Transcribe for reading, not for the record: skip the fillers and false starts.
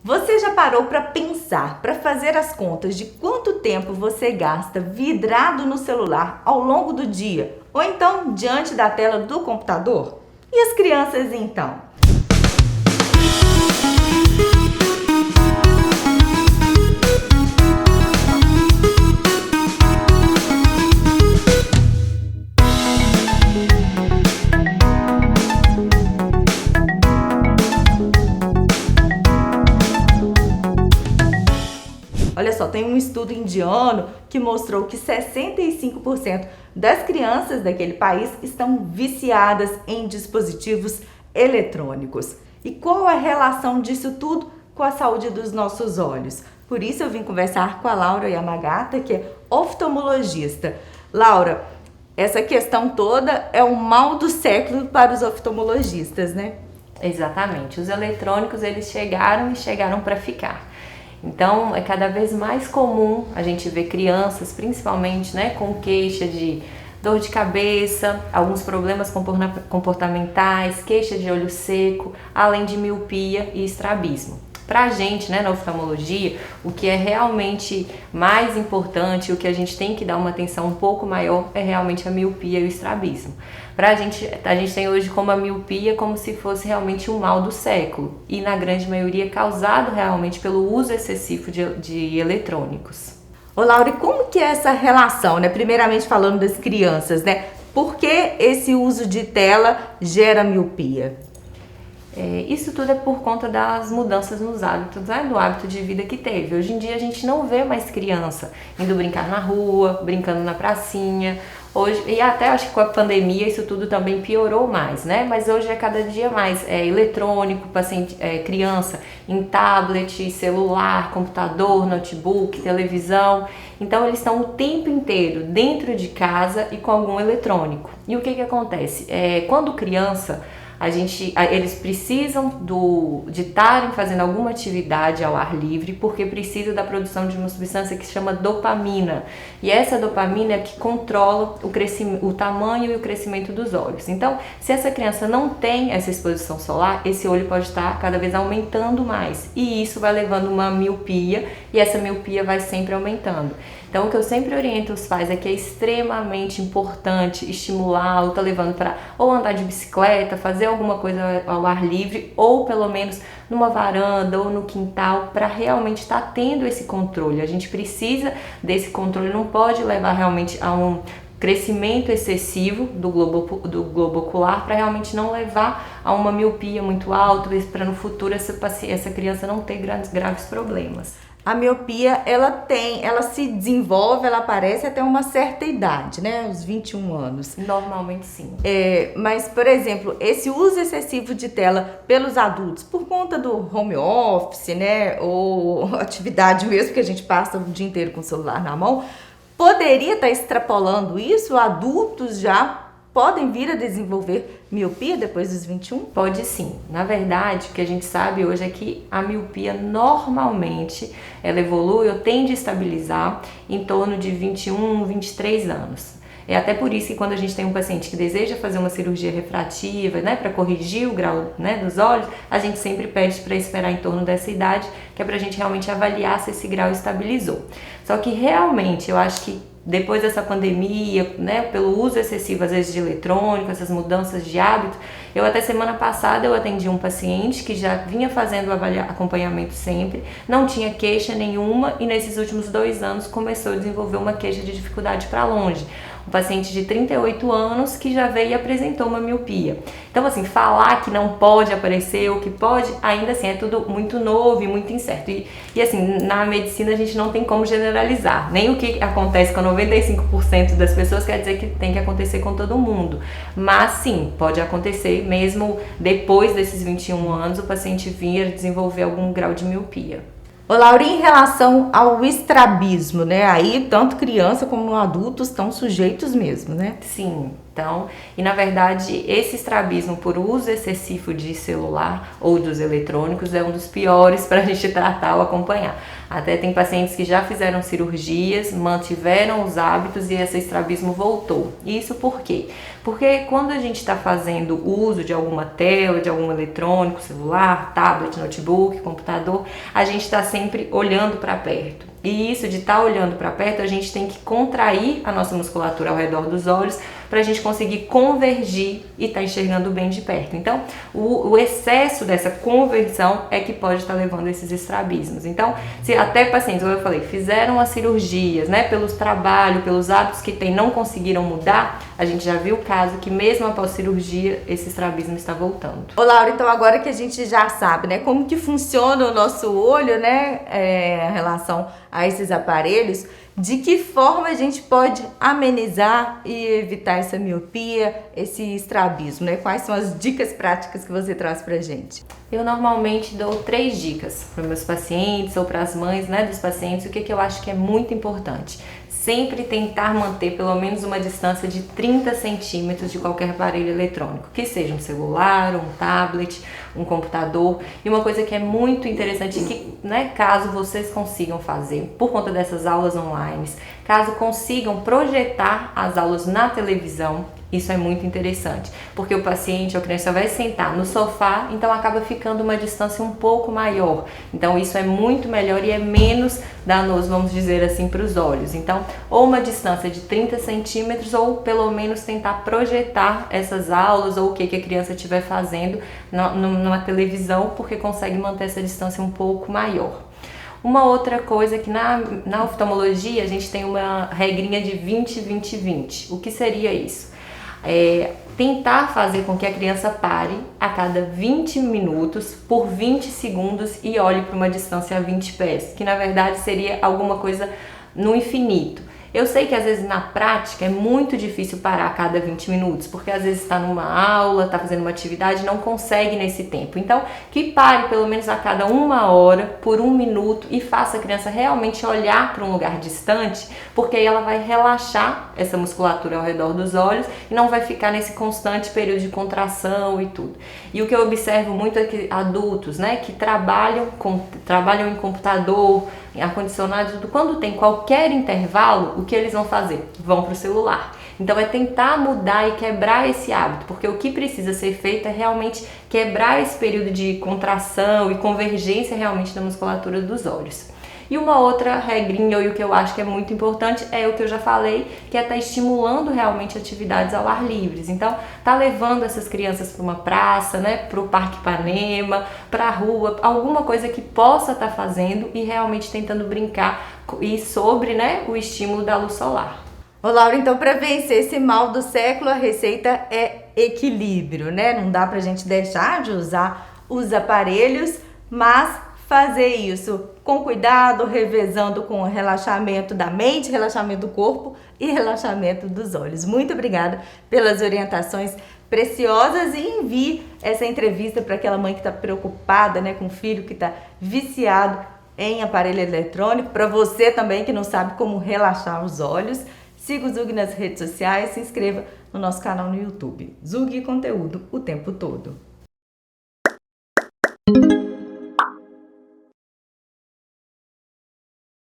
Você já parou para pensar, para fazer as contas de quanto tempo você gasta vidrado no celular ao longo do dia, ou então diante da tela do computador? E as crianças então? Olha só, tem um estudo indiano que mostrou que 65% das crianças daquele país estão viciadas em dispositivos eletrônicos. E qual a relação disso tudo com a saúde dos nossos olhos? Por isso eu vim conversar com a Laura Yamagata, que é oftalmologista. Laura, essa questão toda é o mal do século para os oftalmologistas, né? Exatamente. Os eletrônicos, eles chegaram para ficar. Então, é cada vez mais comum a gente ver crianças, principalmente, né, com queixa de dor de cabeça, alguns problemas comportamentais, queixa de olho seco, além de miopia e estrabismo. Pra gente, né, na oftalmologia, o que é realmente mais importante, o que a gente tem que dar uma atenção um pouco maior é realmente a miopia e o estrabismo. A gente tem hoje como a miopia como se fosse realmente um mal do século e na grande maioria causado realmente pelo uso excessivo de eletrônicos. Ô Laura, e como que é essa relação, né? Primeiramente falando das crianças, né? Por que esse uso de tela gera miopia? Isso tudo é por conta das mudanças nos hábitos, né, do hábito de vida que teve. Hoje em dia a gente não vê mais criança indo brincar na rua, brincando na pracinha. Hoje, e até acho que com a pandemia isso tudo também piorou mais, né? Mas hoje é cada dia mais eletrônico, criança em tablet, celular, computador, notebook, televisão. Então eles estão o tempo inteiro dentro de casa e com algum eletrônico. E o que acontece? Quando criança, eles precisam de estarem fazendo alguma atividade ao ar livre porque precisa da produção de uma substância que se chama dopamina. E essa dopamina é que controla o tamanho e o crescimento dos olhos. Então, se essa criança não tem essa exposição solar, esse olho pode estar cada vez aumentando mais. E isso vai levando uma miopia e essa miopia vai sempre aumentando. Então, o que eu sempre oriento os pais é que é extremamente importante estimular ou tá levando para ou andar de bicicleta, fazer alguma coisa ao ar livre ou pelo menos numa varanda ou no quintal para realmente estar tendo esse controle. A gente precisa desse controle, não pode levar realmente a um crescimento excessivo do globo ocular para realmente não levar a uma miopia muito alta, para no futuro essa criança não ter graves problemas. A miopia, ela se desenvolve, ela aparece até uma certa idade, né? Os 21 anos. Normalmente sim. Mas, por exemplo, esse uso excessivo de tela pelos adultos, por conta do home office, né? Ou atividade mesmo, que a gente passa o dia inteiro com o celular na mão, poderia estar extrapolando isso? Adultos já podem vir a desenvolver miopia depois dos 21? Pode sim. Na verdade, o que a gente sabe hoje é que a miopia normalmente ela evolui ou tende a estabilizar em torno de 21, 23 anos. É até por isso que quando a gente tem um paciente que deseja fazer uma cirurgia refrativa, né, para corrigir o grau, né, dos olhos, a gente sempre pede para esperar em torno dessa idade, que é para a gente realmente avaliar se esse grau estabilizou. Só que realmente eu acho que depois dessa pandemia, né, pelo uso excessivo às vezes de eletrônico, essas mudanças de hábito, eu até semana passada eu atendi um paciente que já vinha fazendo acompanhamento sempre, não tinha queixa nenhuma e nesses últimos 2 anos começou a desenvolver uma queixa de dificuldade para longe. Um paciente de 38 anos que já veio e apresentou uma miopia. Então, assim, falar que não pode aparecer ou que pode, ainda assim, é tudo muito novo e muito incerto. E assim, na medicina a gente não tem como generalizar. Nem o que acontece com 95% das pessoas quer dizer que tem que acontecer com todo mundo. Mas sim, pode acontecer mesmo depois desses 21 anos o paciente vir a desenvolver algum grau de miopia. Ô Laura, em relação ao estrabismo, né? Aí tanto criança como adultos estão sujeitos mesmo, né? Sim, Então, e na verdade, esse estrabismo por uso excessivo de celular ou dos eletrônicos é um dos piores para a gente tratar ou acompanhar. Até tem pacientes que já fizeram cirurgias, mantiveram os hábitos e esse estrabismo voltou. Isso por quê? Porque quando a gente está fazendo uso de alguma tela, de algum eletrônico, celular, tablet, notebook, computador, a gente está sempre olhando para perto. E isso de estar olhando para perto, a gente tem que contrair a nossa musculatura ao redor dos olhos para a gente conseguir convergir e estar enxergando bem de perto. Então, o excesso dessa conversão é que pode estar levando a esses estrabismos. Então, se até pacientes, como eu falei, fizeram as cirurgias, né, pelos trabalhos, pelos hábitos que têm, não conseguiram mudar, a gente já viu o caso que mesmo após cirurgia, esse estrabismo está voltando. Ô Laura, então agora que a gente já sabe, né, como que funciona o nosso olho, né, em relação a esses aparelhos, de que forma a gente pode amenizar e evitar essa miopia, esse estrabismo, né? Quais são as dicas práticas que você traz pra gente? Eu normalmente dou 3 dicas para meus pacientes ou para as mães, né, dos pacientes, o que eu acho que é muito importante. Sempre tentar manter pelo menos uma distância de 30 centímetros de qualquer aparelho eletrônico, que seja um celular, um tablet, um computador. E uma coisa que é muito interessante que, né, caso vocês consigam fazer, por conta dessas aulas online, caso consigam projetar as aulas na televisão, isso é muito interessante, porque o paciente ou a criança vai sentar no sofá, então acaba ficando uma distância um pouco maior. Então isso é muito melhor e é menos danoso, vamos dizer assim, para os olhos. Então, ou uma distância de 30 centímetros ou pelo menos tentar projetar essas aulas ou o que a criança estiver fazendo numa televisão, porque consegue manter essa distância um pouco maior. Uma outra coisa que na oftalmologia a gente tem uma regrinha de 20-20-20. O que seria isso? Tentar fazer com que a criança pare a cada 20 minutos por 20 segundos e olhe para uma distância a 20 pés, que na verdade seria alguma coisa no infinito. Eu sei que às vezes na prática é muito difícil parar a cada 20 minutos, porque às vezes está numa aula, está fazendo uma atividade e não consegue nesse tempo. Então, que pare pelo menos a cada 1 hora, por 1 minuto, e faça a criança realmente olhar para um lugar distante, porque aí ela vai relaxar essa musculatura ao redor dos olhos e não vai ficar nesse constante período de contração e tudo. E o que eu observo muito é que adultos, né, que trabalham em computador, em ar-condicionado, tudo, quando tem qualquer intervalo, o que eles vão fazer? Vão para o celular. Então é tentar mudar e quebrar esse hábito, porque o que precisa ser feito é realmente quebrar esse período de contração e convergência realmente da musculatura dos olhos. E uma outra regrinha, e o que eu acho que é muito importante, é o que eu já falei, que é estar estimulando realmente atividades ao ar livre. Então, tá levando essas crianças para uma praça, né, para o Parque Ipanema, para a rua, alguma coisa que possa estar fazendo e realmente tentando brincar e sobre, né, o estímulo da luz solar. Ô Laura, então para vencer esse mal do século, a receita é equilíbrio, né? Não dá pra gente deixar de usar os aparelhos, mas fazer isso com cuidado, revezando com o relaxamento da mente, relaxamento do corpo e relaxamento dos olhos. Muito obrigada pelas orientações preciosas e envie essa entrevista para aquela mãe que está preocupada, né, com o filho que está viciado em aparelho eletrônico, para você também que não sabe como relaxar os olhos. Siga o Zug nas redes sociais, se inscreva no nosso canal no YouTube. Zug Conteúdo o tempo todo.